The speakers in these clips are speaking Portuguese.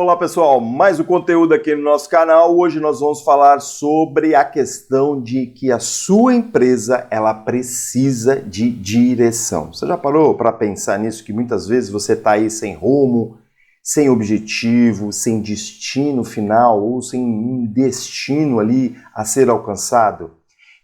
Olá pessoal, mais um conteúdo aqui no nosso canal. Hoje nós vamos falar sobre a questão de que a sua empresa ela precisa de direção. Você já parou para pensar nisso, que muitas vezes você está aí sem rumo, sem objetivo, sem destino final ou sem um destino ali a ser alcançado?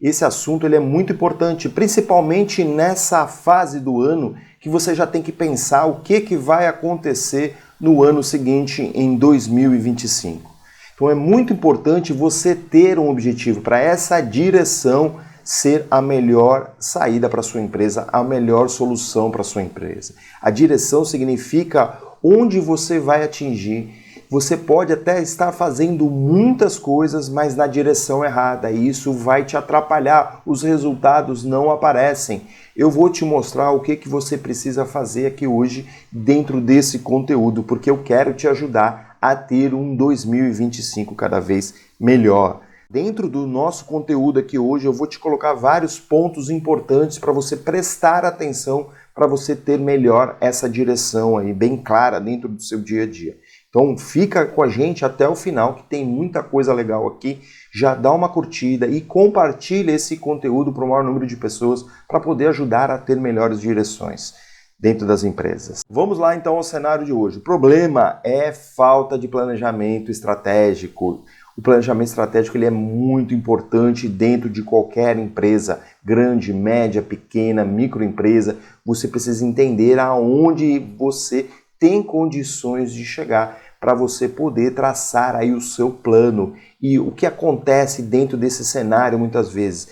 Esse assunto ele é muito importante, principalmente nessa fase do ano que você já tem que pensar o que vai acontecer no ano seguinte, em 2025. Então é muito importante você ter um objetivo para essa direção ser a melhor saída para a sua empresa, a melhor solução para a sua empresa. A direção significa onde você vai atingir. Você pode até estar fazendo muitas coisas, mas na direção errada, e isso vai te atrapalhar, os resultados não aparecem. Eu vou te mostrar o que você precisa fazer aqui hoje dentro desse conteúdo, porque eu quero te ajudar a ter um 2025 cada vez melhor. Dentro do nosso conteúdo aqui hoje, eu vou te colocar vários pontos importantes para você prestar atenção, para você ter melhor essa direção aí, bem clara dentro do seu dia a dia. Então fica com a gente até o final, que tem muita coisa legal aqui. Já dá uma curtida e compartilha esse conteúdo para o maior número de pessoas para poder ajudar a ter melhores direções dentro das empresas. Vamos lá então ao cenário de hoje. O problema é falta de planejamento estratégico. O planejamento estratégico ele é muito importante dentro de qualquer empresa, grande, média, pequena, microempresa. Você precisa entender aonde você tem condições de chegar para você poder traçar aí o seu plano. E o que acontece dentro desse cenário muitas vezes?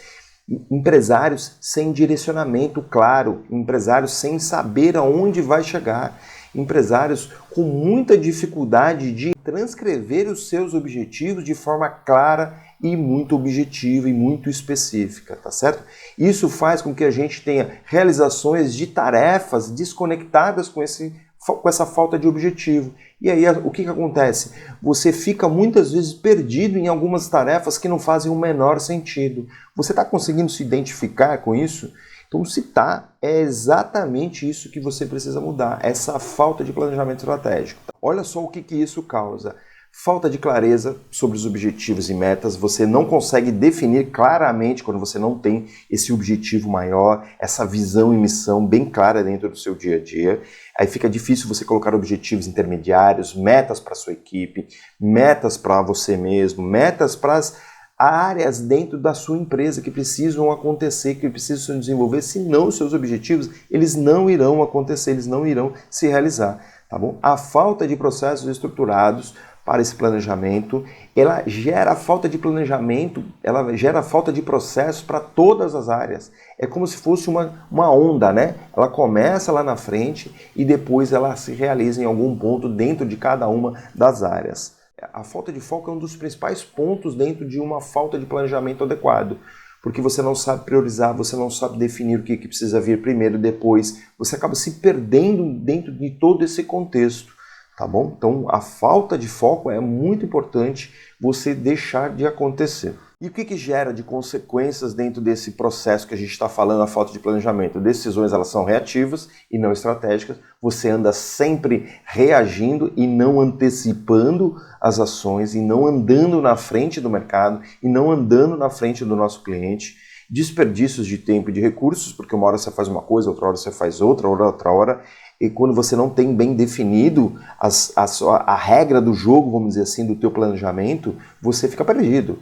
Empresários sem direcionamento claro, empresários sem saber aonde vai chegar, empresários com muita dificuldade de transcrever os seus objetivos de forma clara e muito objetiva e muito específica, tá certo? Isso faz com que a gente tenha realizações de tarefas desconectadas com essa falta de objetivo. E aí o que acontece? Você fica muitas vezes perdido em algumas tarefas que não fazem o menor sentido. Você está conseguindo se identificar com isso? Então, se está, é exatamente isso que você precisa mudar, essa falta de planejamento estratégico. Olha só o que isso causa. Falta de clareza sobre os objetivos e metas, você não consegue definir claramente quando você não tem esse objetivo maior, essa visão e missão bem clara dentro do seu dia a dia. Aí fica difícil você colocar objetivos intermediários, metas para a sua equipe, metas para você mesmo, metas para as áreas dentro da sua empresa que precisam acontecer, que precisam se desenvolver, senão os seus objetivos eles não irão acontecer, eles não irão se realizar, tá bom? A falta de processos estruturados para esse planejamento, ela gera falta de planejamento, ela gera falta de processo para todas as áreas. É como se fosse uma onda, né? Ela começa lá na frente e depois ela se realiza em algum ponto dentro de cada uma das áreas. A falta de foco é um dos principais pontos dentro de uma falta de planejamento adequado, porque você não sabe priorizar, você não sabe definir o que precisa vir primeiro, depois, você acaba se perdendo dentro de todo esse contexto. Tá bom? Então, a falta de foco é muito importante você deixar de acontecer. E o que gera de consequências dentro desse processo que a gente está falando, a falta de planejamento? Decisões, elas são reativas e não estratégicas. Você anda sempre reagindo e não antecipando as ações, e não andando na frente do mercado, e não andando na frente do nosso cliente. Desperdícios de tempo e de recursos, porque uma hora você faz uma coisa, outra hora você faz outra hora. E quando você não tem bem definido a regra do jogo, vamos dizer assim, do teu planejamento, você fica perdido.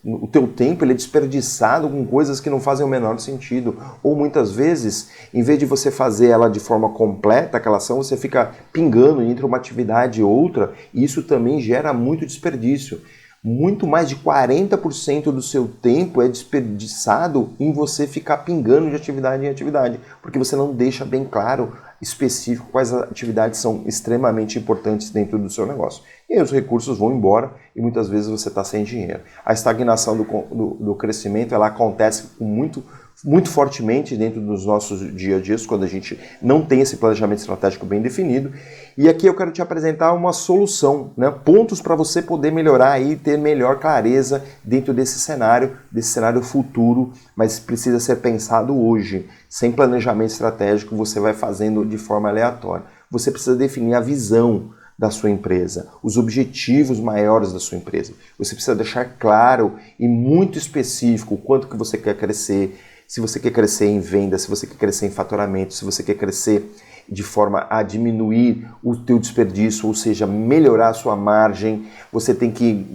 O teu tempo ele é desperdiçado com coisas que não fazem o menor sentido. Ou muitas vezes, em vez de você fazer ela de forma completa, aquela ação, você fica pingando entre uma atividade e outra, e isso também gera muito desperdício. Muito mais de 40% do seu tempo é desperdiçado em você ficar pingando de atividade em atividade, porque você não deixa bem claro, específico, quais atividades são extremamente importantes dentro do seu negócio. E aí os recursos vão embora e muitas vezes você está sem dinheiro. A estagnação do crescimento ela acontece com muito fortemente dentro dos nossos dia a dias, quando a gente não tem esse planejamento estratégico bem definido. E aqui eu quero te apresentar uma solução, né? Pontos para você poder melhorar e ter melhor clareza dentro desse cenário futuro, mas precisa ser pensado hoje. Sem planejamento estratégico, você vai fazendo de forma aleatória. Você precisa definir a visão da sua empresa, os objetivos maiores da sua empresa. Você precisa deixar claro e muito específico o quanto que você quer crescer, se você quer crescer em venda, se você quer crescer em faturamento, se você quer crescer de forma a diminuir o teu desperdício, ou seja, melhorar a sua margem. Você tem que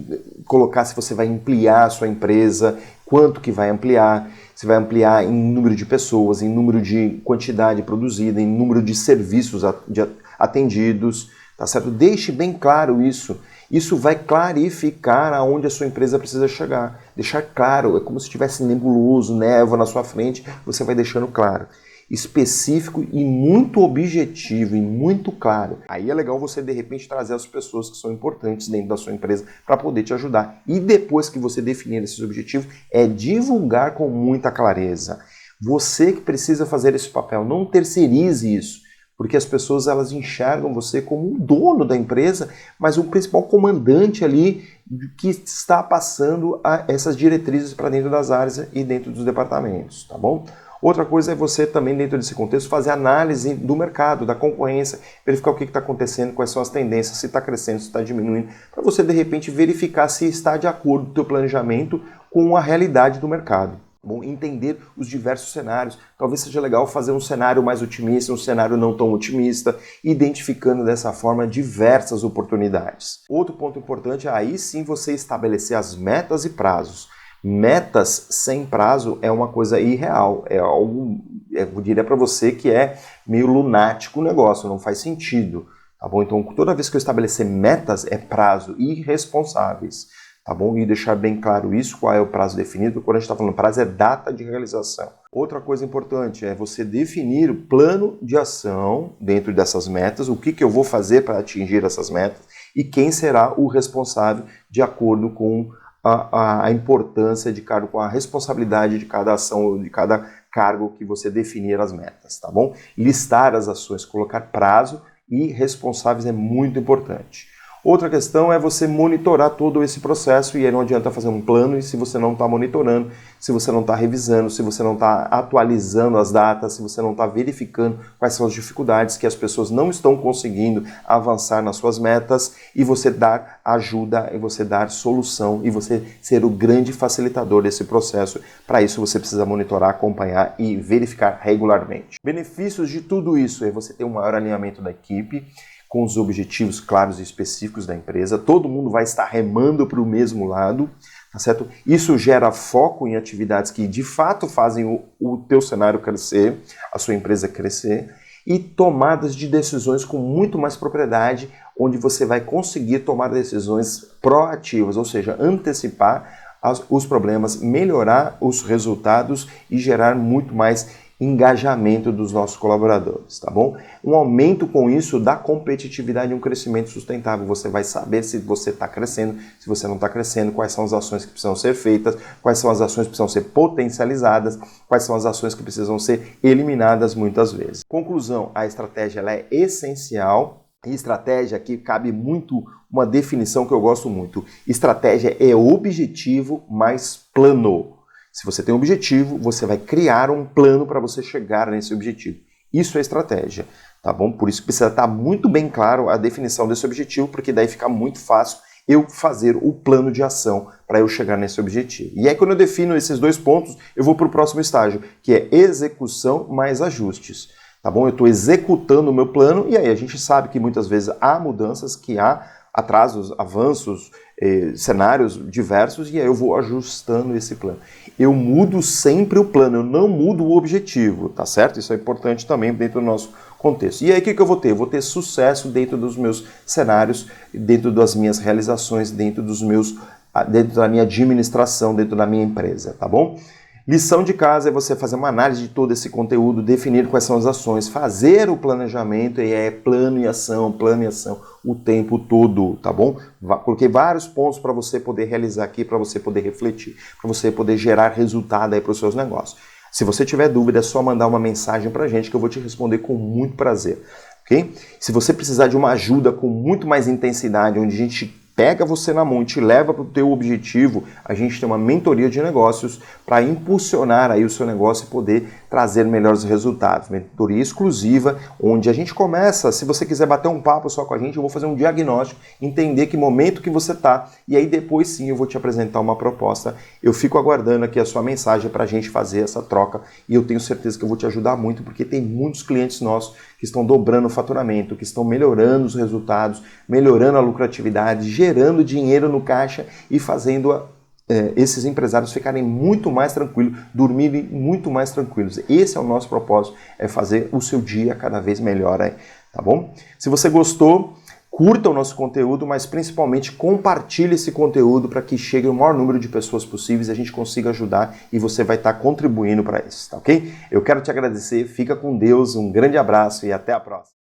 colocar se você vai ampliar a sua empresa, quanto que vai ampliar, se vai ampliar em número de pessoas, em número de quantidade produzida, em número de serviços atendidos, tá certo? Deixe bem claro isso. Isso vai clarificar aonde a sua empresa precisa chegar. Deixar claro, é como se tivesse nebuloso, névoa na sua frente, você vai deixando claro. Específico e muito objetivo e muito claro. Aí é legal você de repente trazer as pessoas que são importantes dentro da sua empresa para poder te ajudar. E depois que você definir esses objetivos, é divulgar com muita clareza. Você que precisa fazer esse papel, não terceirize isso, porque as pessoas elas enxergam você como o dono da empresa, mas o principal comandante ali que está passando essas diretrizes para dentro das áreas e dentro dos departamentos, tá bom? Outra coisa é você também, dentro desse contexto, fazer análise do mercado, da concorrência, verificar o que está acontecendo, quais são as tendências, se está crescendo, se está diminuindo, para você, de repente, verificar se está de acordo com o teu planejamento com a realidade do mercado. Bom, entender os diversos cenários. Talvez seja legal fazer um cenário mais otimista, um cenário não tão otimista, identificando dessa forma diversas oportunidades. Outro ponto importante é aí sim você estabelecer as metas e prazos. Metas sem prazo é uma coisa irreal, é algo, eu diria para você que é meio lunático o negócio, não faz sentido, tá bom? Então toda vez que eu estabelecer metas é prazo irresponsáveis, tá bom? E deixar bem claro isso, qual é o prazo definido, quando a gente está falando prazo é data de realização. Outra coisa importante é você definir o plano de ação dentro dessas metas, o que eu vou fazer para atingir essas metas e quem será o responsável de acordo com a importância de cada, com a responsabilidade de cada ação, de cada cargo que você definir as metas, tá bom? Listar as ações, colocar prazo e responsáveis é muito importante. Outra questão é você monitorar todo esse processo e aí não adianta fazer um plano e se você não está monitorando, se você não está revisando, se você não está atualizando as datas, se você não está verificando quais são as dificuldades que as pessoas não estão conseguindo avançar nas suas metas e você dar ajuda e você dar solução e você ser o grande facilitador desse processo. Para isso você precisa monitorar, acompanhar e verificar regularmente. Benefícios de tudo isso é você ter um maior alinhamento da equipe, com os objetivos claros e específicos da empresa, todo mundo vai estar remando para o mesmo lado, tá certo? Isso gera foco em atividades que de fato fazem o teu cenário crescer, a sua empresa crescer, e tomadas de decisões com muito mais propriedade, onde você vai conseguir tomar decisões proativas, ou seja, antecipar os problemas, melhorar os resultados e gerar muito mais engajamento dos nossos colaboradores, tá bom? Um aumento com isso da competitividade e um crescimento sustentável. Você vai saber se você está crescendo, se você não está crescendo, quais são as ações que precisam ser feitas, quais são as ações que precisam ser potencializadas, quais são as ações que precisam ser eliminadas muitas vezes. Conclusão, a estratégia ela é essencial. E estratégia aqui cabe muito uma definição que eu gosto muito. Estratégia é objetivo mais plano. Se você tem um objetivo, você vai criar um plano para você chegar nesse objetivo. Isso é estratégia, tá bom? Por isso precisa estar muito bem claro a definição desse objetivo, porque daí fica muito fácil eu fazer o plano de ação para eu chegar nesse objetivo. E aí quando eu defino esses dois pontos, eu vou para o próximo estágio, que é execução mais ajustes. Tá bom? Eu estou executando o meu plano e aí a gente sabe que muitas vezes há mudanças, que há atrasos, avanços, cenários diversos e aí eu vou ajustando esse plano. Eu mudo sempre o plano, eu não mudo o objetivo, tá certo? Isso é importante também dentro do nosso contexto. E aí o que eu vou ter? Eu vou ter sucesso dentro dos meus cenários, dentro das minhas realizações, dentro da minha administração, dentro da minha empresa, tá bom? Lição de casa é você fazer uma análise de todo esse conteúdo, definir quais são as ações, fazer o planejamento e é plano e ação o tempo todo, tá bom? Coloquei vários pontos para você poder realizar aqui, para você poder refletir, para você poder gerar resultado aí para os seus negócios. Se você tiver dúvida, é só mandar uma mensagem para a gente que eu vou te responder com muito prazer, ok? Se você precisar de uma ajuda com muito mais intensidade, onde a gente pega você na mão e te leva para o teu objetivo, a gente tem uma mentoria de negócios para impulsionar aí o seu negócio e poder trazer melhores resultados. Mentoria exclusiva, onde a gente começa, se você quiser bater um papo só com a gente, eu vou fazer um diagnóstico, entender que momento que você está, e aí depois sim eu vou te apresentar uma proposta. Eu fico aguardando aqui a sua mensagem para a gente fazer essa troca e eu tenho certeza que eu vou te ajudar muito, porque tem muitos clientes nossos que estão dobrando o faturamento, que estão melhorando os resultados, melhorando a lucratividade, gerando dinheiro no caixa e fazendo esses empresários ficarem muito mais tranquilos, dormirem muito mais tranquilos. Esse é o nosso propósito, é fazer o seu dia cada vez melhor, tá bom? Se você gostou, curta o nosso conteúdo, mas principalmente compartilhe esse conteúdo para que chegue o maior número de pessoas possíveis e a gente consiga ajudar e você vai estar contribuindo para isso, tá ok? Eu quero te agradecer, fica com Deus, um grande abraço e até a próxima.